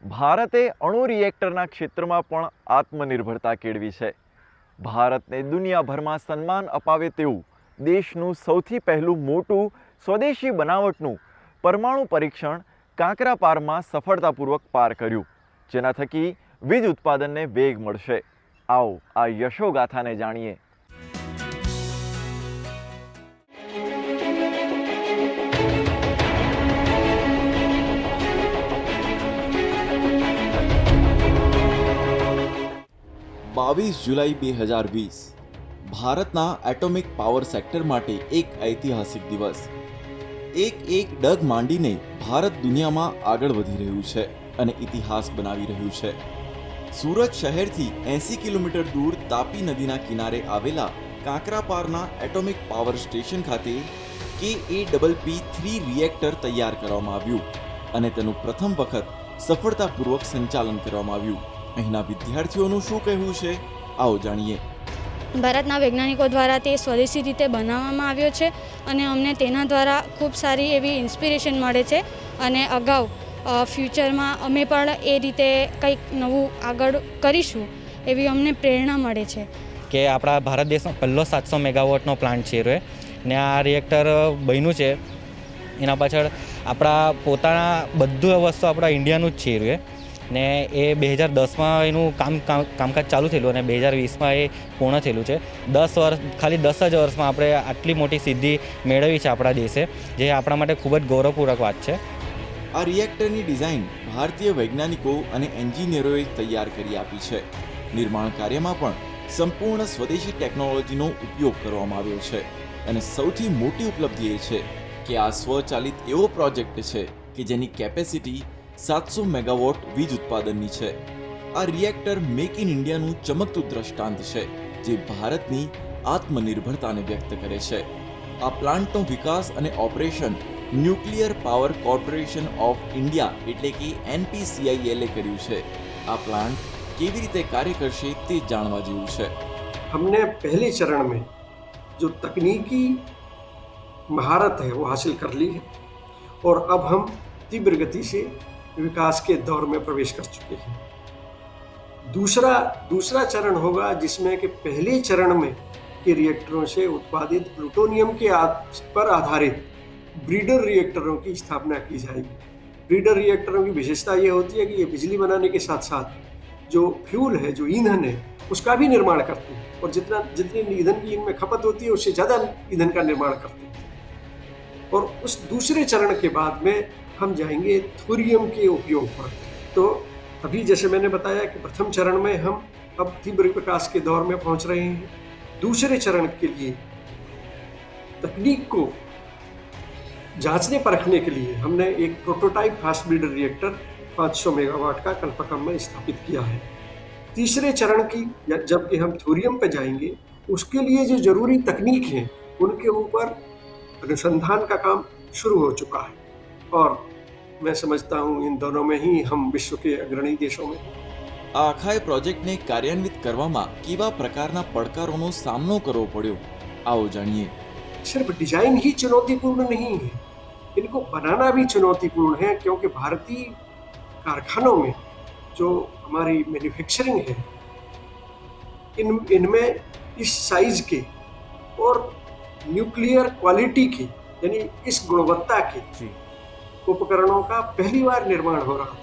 ભારતે અણુ રિએક્ટરના ક્ષેત્રમાં પણ આત્મનિર્ભરતા કેળવી છે. ભારતને દુનિયાભરમાં સન્માન અપાવે તેવું દેશનું સૌથી પહેલું મોટું સ્વદેશી બનાવટનું પરમાણુ પરીક્ષણ કાંકરાપારમાં સફળતાપૂર્વક પાર કર્યું, જેના થકી વીજ ઉત્પાદનને વેગ મળશે. આવો આ યશોગાથાને જાણીએ. जुलाई 2020 ભારતના એટોમિક પાવર સેક્ટર માટે એક ઐતિહાસિક દિવસ. એક ડગ માંડીને ભારત દુનિયામાં આગળ વધી રહ્યું છે અને ઇતિહાસ બનાવી રહ્યું છે. સુરત શહેરથી 80 કિલોમીટર દૂર તાપી નદીના કિનારે આવેલા કાંકરાપારના એટોમિક પાવર સ્ટેશન ખાતે KAPP-3 રિએક્ટર તૈયાર કરવામાં આવ્યું અને તેનું પ્રથમ વખત સફળતાપૂર્વક સંચાલન કરવામાં આવ્યું. અહીંના વિદ્યાર્થીઓનું શું કહેવું છે, આવો જાણીએ. ભારતના વૈજ્ઞાનિકો દ્વારા તે સ્વદેશી રીતે બનાવવામાં આવ્યો છે અને અમને તેના દ્વારા ખૂબ સારી એવી ઇન્સ્પિરેશન મળે છે અને અગાઉ ફ્યુચરમાં અમે પણ એ રીતે કંઈક નવું આગળ કરીશું એવી અમને પ્રેરણા મળે છે. કે આપણા ભારત દેશનો પહેલો 700 મેગાવોટનો પ્લાન્ટ છે ને આ રિએક્ટર બન્યું છે એના પાછળ આપણા પોતાના બધું વસ્તુ આપણા ઇન્ડિયાનું જ છે ને એ 2010માં એનું કામકાજ ચાલુ થયેલું અને 2020માં એ પૂર્ણ થયેલું છે. 10 વર્ષ, ખાલી 10 જ વર્ષમાં આપણે આટલી મોટી સિદ્ધિ મેળવી છે આપણા દેશે, જે આપણા માટે ખૂબ જ ગૌરવપૂર્વક વાત છે. આ રિએક્ટરની ડિઝાઇન ભારતીય વૈજ્ઞાનિકો અને એન્જિનિયરોએ તૈયાર કરી આપી છે. નિર્માણ કાર્યમાં પણ સંપૂર્ણ સ્વદેશી ટેકનોલોજીનો ઉપયોગ કરવામાં આવ્યો છે અને સૌથી મોટી ઉપલબ્ધિ એ છે કે આ સ્વચાલિત એવો પ્રોજેક્ટ છે કે જેની કેપેસિટી 700 મેગાવોટ વીજ ઉત્પાદનની છે. આ રિએક્ટર મેક ઇન ઇન્ડિયાનું ચમકતું દ્રષ્ટાંત છે, જે ભારતની આત્મનિર્ભરતાને વ્યક્ત કરે છે. આ પ્લાન્ટનો વિકાસ અને operation nuclear power corporation of India એટલે કે NPCIL કર્યું છે. આ પ્લાન્ટ કેવી રીતે કાર્ય કરશે તે જાણવા જેવું છે. हमने पहले चरण में जो तकनीकी महारत है वो हासिल कर ली है और अब हम तीव्र गति से विकास के दौर में प्रवेश कर चुके हैं. दूसरा चरण होगा जिसमें कि पहले चरण में के रिएक्टरों से उत्पादित प्लूटोनियम के पर आधारित ब्रीडर रिएक्टरों की स्थापना की जाएगी. ब्रीडर रिएक्टरों की विशेषता ये होती है कि ये बिजली बनाने के साथ साथ जो फ्यूल है, जो ईंधन है, उसका भी निर्माण करते हैं और जितनी ईंधन की इनमें खपत होती है उससे ज़्यादा ईंधन का निर्माण करते हैं. और उस दूसरे चरण के बाद में हम जाएंगे थोरियम के उपयोग पर. तो अभी जैसे मैंने बताया कि प्रथम चरण में हम अब तीव्र विकास के दौर में पहुंच रहे हैं. दूसरे चरण के लिए तकनीक को जांचने परखने के लिए हमने एक prototype fast breeder reactor 500 megawatt का कल्पकम में स्थापित किया है. तीसरे चरण की जबकि हम थोरियम पे जाएंगे, उसके लिए जो जरूरी तकनीक है उनके ऊपर अनुसंधान का काम शुरू हो चुका है और मैं समझता हूँ इन दोनों में ही हम विश्व के अग्रणी देशों में. આ આખા પ્રોજેક્ટને કાર્યાન્વિત કરવામાં કેવા પ્રકારના પડકારોનો સામનો કરવો પડ્યો, આવો જાણીએ. सिर्फ डिजाइन ही चुनौतीपूर्ण नहीं है, इनको बनाना भी चुनौतीपूर्ण है, क्योंकि भारतीय कारखानों में जो हमारी मैन्युफैक्चरिंग है इनमें इस साइज के और न्यूक्लियर क्वालिटी के यानी इस गुणवत्ता के उपकरणों का पहली बार निर्माण हो रहा था.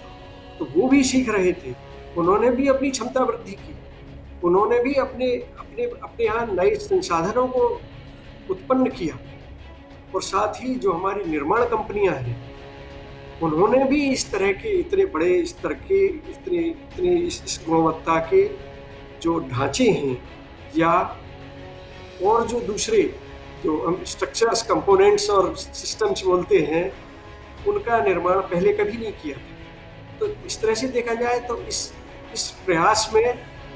तो वो भी सीख रहे थे, उन्होंने भी अपनी क्षमता वृद्धि की, उन्होंने भी अपने अपने अपने यहाँ नए संसाधनों को उत्पन्न किया और साथ ही जो हमारी निर्माण कंपनियां हैं उन्होंने भी इस तरह के इतने बड़े स्तर के इतने इस गुणवत्ता के जो ढांचे हैं या और जो दूसरे जो हम स्ट्रक्चर्स, कंपोनेंट्स और सिस्टम्स बोलते हैं उनका निर्माण पहले कभी नहीं किया था. तो इस तरह से देखा जाए तो इस प्रयास में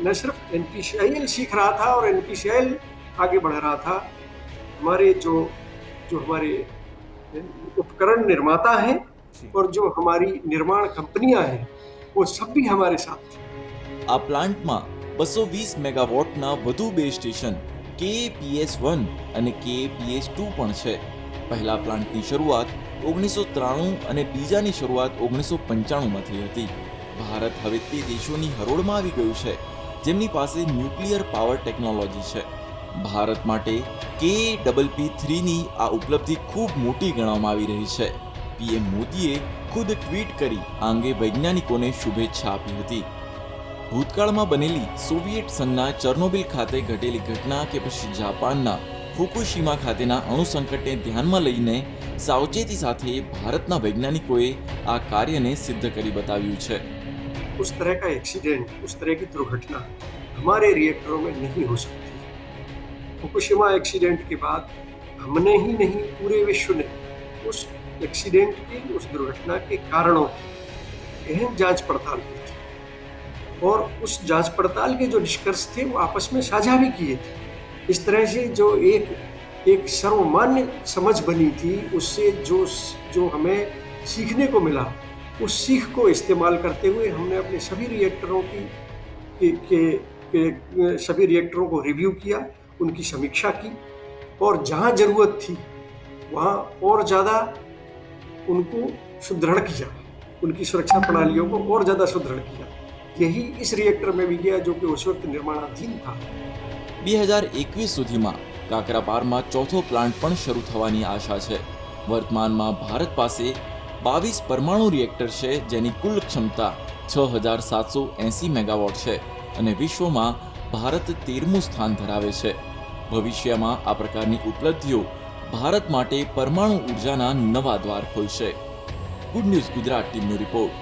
न सिर्फ NPCIL सीख रहा था और NPCIL आगे बढ़ रहा था, हमारे जो हमारे उपकरण निर्माता हैं और जो हमारी निर्माण कंपनियां हैं वो सब भी हमारे साथ थे. આ પ્લાન્ટમાં 220 મેગાવોટના વધુ બે સ્ટેશન KAPS-1 અને KAPS-2 પણ છે. પહેલા પ્લાન્ટની શરૂઆત 1993 અને બીજાની શરૂઆત 1995માં થઈ હતી. ભારત હવે તે દેશોની હરોળમાં આવી ગયું છે જેમની પાસે ન્યુક્લિયર પાવર ટેકનોલોજી છે. ભારત માટે KPP3ની આ ઉપલબ્ધિ ખૂબ મોટી ગણવામાં આવી રહી છે. પીએમ મોદીએ ખુદ ટ્વીટ કરી આ અંગે વૈજ્ઞાનિકોને શુભેચ્છા આપી હતી. ભૂતકાળમાં બનેલી સોવિયેટ સંઘના ચર્નોબિલ ખાતે ઘટેલી ઘટના કે પછી જાપાનના ફુકુશીમા ખાતેના અણુ સંકટને ધ્યાનમાં લઈને સાવચેતી સાથે ભારતના વૈજ્ઞાનિકોએ આ કાર્યને સિદ્ધ કરી બતાવ્યું છે. उस तरह का एक्सीडेंट, उस तरह की दुर्घटना हमारे रिएक्टरों में नहीं हो सकती. फुकुशिमा एक्सीडेंट के बाद हमने ही नहीं पूरे विश्व ने उस एक्सीडेंट की, उस दुर्घटना के कारणों की गहन जांच पड़ताल की थी और उस जांच पड़ताल के जो निष्कर्ष थे वो आपस में साझा भी किए थे. इस तरह से जो एक सर्वमान्य समझ बनी थी, उससे जो हमें सीखने को मिला, उस सीख को इस्तेमाल करते हुए हमने अपने सभी रिएक्टरों सभी रिएक्टरों को रिव्यू किया, उनकी समीक्षा की और जहाँ ज़रूरत थी वहाँ और ज़्यादा उनको सुदृढ़ किया, उनकी सुरक्षा प्रणालियों को और ज़्यादा सुदृढ़ किया. यही इस रिएक्टर में भी किया जो कि उस वक्त निर्माणाधीन था. 2021 સુધીમાં કાકરાપારમાં ચોથો પ્લાન્ટ પણ શરૂ થવાની આશા છે. વર્તમાનમાં ભારત પાસે 22 પરમાણુ રિએક્ટર છે જેની કુલ ક્ષમતા 6780 મેગાવોટ છે અને વિશ્વમાં ભારત 13મું સ્થાન ધરાવે છે. ભવિષ્યમાં આ પ્રકારની ઉપલબ્ધિઓ ભારત માટે પરમાણુ ઉર્જાના નવા દ્વાર ખોલશે. ગુડ ન્યૂઝ ગુજરાત ટીમનો રિપોર્ટ.